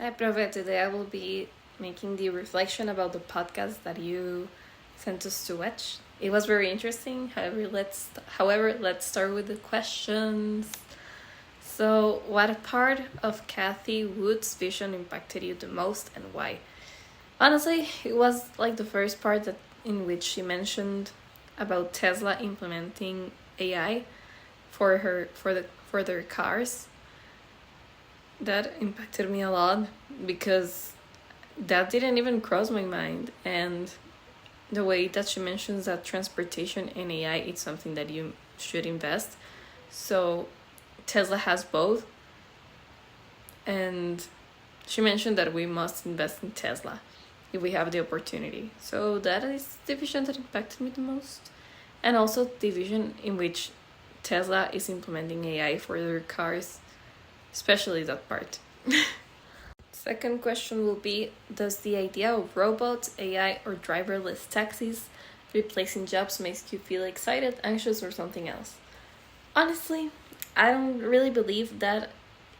Hi, Profe. Today I will be making the reflection about the podcast that you sent us to watch. It was very interesting. However, let's start with the questions. So, what part of Kathy Wood's vision impacted you the most, and why? Honestly, it was like the first part that in which she mentioned about Tesla implementing AI for their cars. That impacted me a lot because that didn't even cross my mind. And the way that she mentions that transportation and AI is something that you should invest. So Tesla has both, and she mentioned that we must invest in Tesla if we have the opportunity. So that is the vision that impacted me the most. And also the vision in which Tesla is implementing AI for their cars, especially that part. Second question will be, does the idea of robots, AI, or driverless taxis replacing jobs makes you feel excited, anxious, or something else? Honestly, I don't really believe that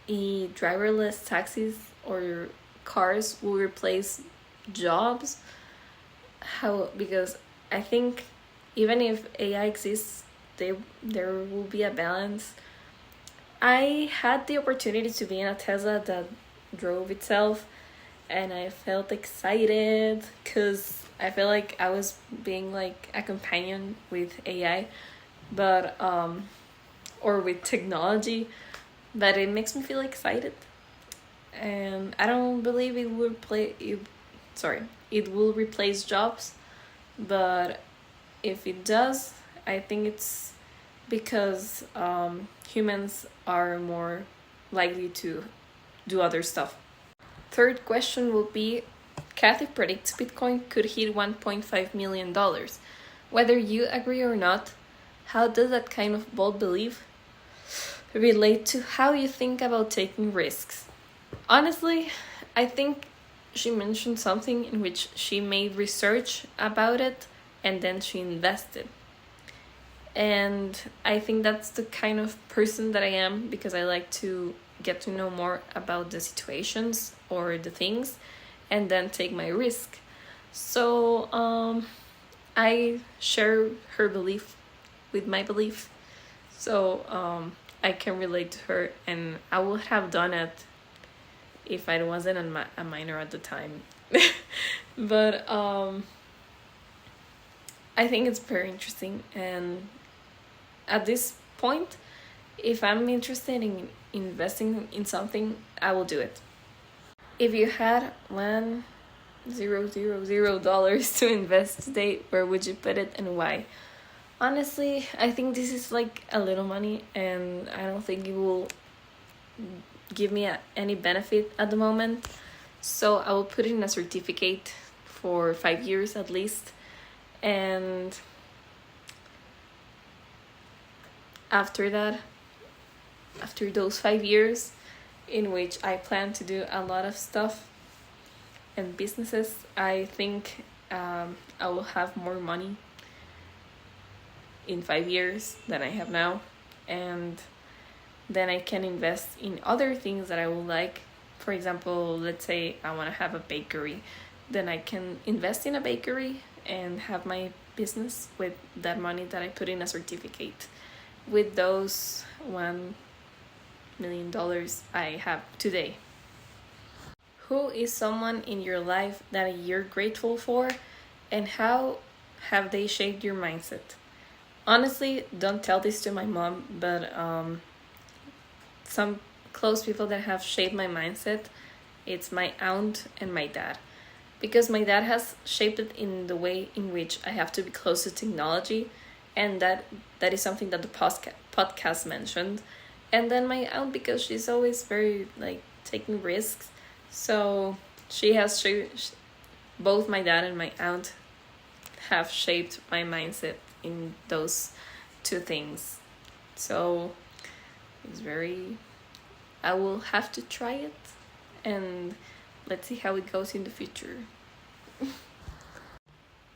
driverless taxis or cars will replace jobs. Because I think even if AI exists, there will be a balance. I had the opportunity to be in a Tesla that drove itself, and I felt excited because I feel like I was being like a companion with AI, but or with technology, but it makes me feel excited. And I don't believe it will replace jobs, but if it does, I think it's because humans are more likely to do other stuff. Third question will be, Kathy predicts Bitcoin could hit $1.5 million. Whether you agree or not, how does that kind of bold belief relate to how you think about taking risks? Honestly, I think she mentioned something in which she made research about it and then she invested. And I think that's the kind of person that I am, because I like to get to know more about the situations or the things and then take my risk. So I share her belief with my belief. So I can relate to her, and I would have done it if I wasn't a minor at the time. But I think it's very interesting, and at this point, if I'm interested in investing in something, I will do it. If you had $1,000 to invest today, where would you put it and why? Honestly, I think this is like a little money, and I don't think it will give me any benefit at the moment. So I will put it in a certificate for 5 years at least, and after that, after those 5 years in which I plan to do a lot of stuff and businesses, I think I will have more money in 5 years than I have now, and then I can invest in other things that I would like. For example, let's say I want to have a bakery, then I can invest in a bakery and have my business with that money that I put in a certificate, with those $1 million I have today. Who is someone in your life that you're grateful for, and how have they shaped your mindset? Honestly, don't tell this to my mom, but some close people that have shaped my mindset, it's my aunt and my dad. Because my dad has shaped it in the way in which I have to be close to technology, and that is something that the podcast mentioned. And then my aunt, because she's always very like taking risks, so she has both my dad and my aunt have shaped my mindset in those two things. So it's very, I will have to try it, and let's see how it goes in the future.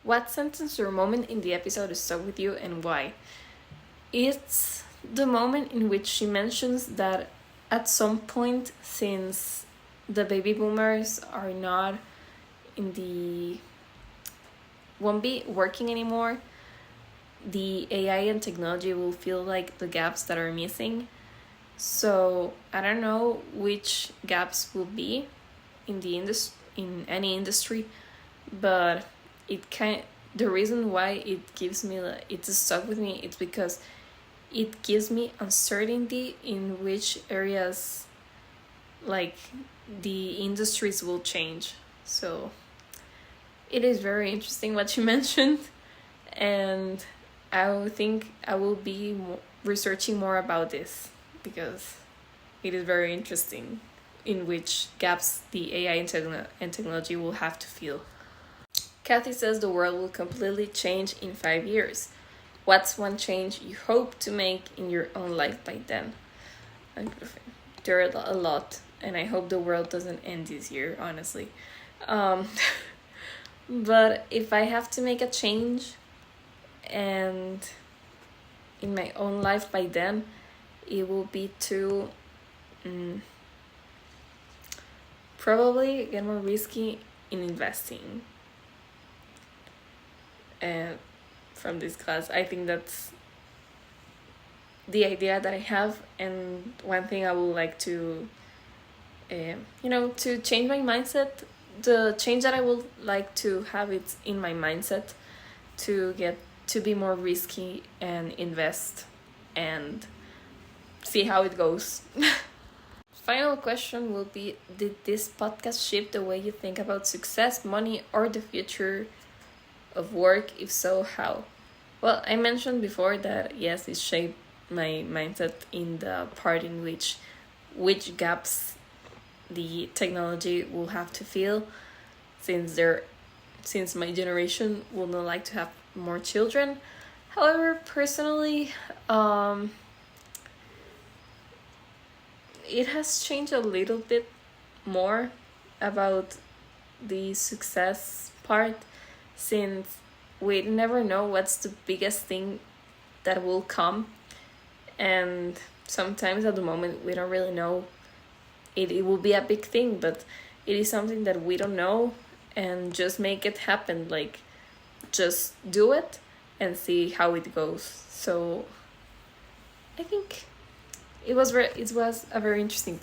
What sentence or moment in the episode stuck with you, and why? It's the moment in which she mentions that at some point, since the baby boomers are not in the won't be working anymore, the AI and technology will feel like the gaps that are missing. So I don't know which gaps will be in the in any industry, but the reason why it gives me it's stuck with me, it's because it gives me uncertainty in which areas like the industries will change. So it is very interesting what you mentioned, and I think I will be researching more about this because it is very interesting in which gaps the AI and technology will have to fill. Kathy says the world will completely change in 5 years. What's one change you hope to make in your own life by then? There are a lot, and I hope the world doesn't end this year, honestly. But if I have to make a change and in my own life by then, it will be to probably get more risky in investing. And from this class, I think that's the idea that I have, and one thing I would like to to change my mindset. The change that I would like to have, it's in my mindset, to get to be more risky and invest and see how it goes. Final question will be, did this podcast shape the way you think about success, money, or the future of work? If so, how? Well, I mentioned before that yes, it shaped my mindset in the part in which gaps the technology will have to fill, since my generation will not like to have more children. However, personally, it has changed a little bit more about the success part, since we never know what's the biggest thing that will come, and sometimes at the moment we don't really know it will be a big thing, but it is something that we don't know, and just make it happen, like just do it and see how it goes. So I think it was a very interesting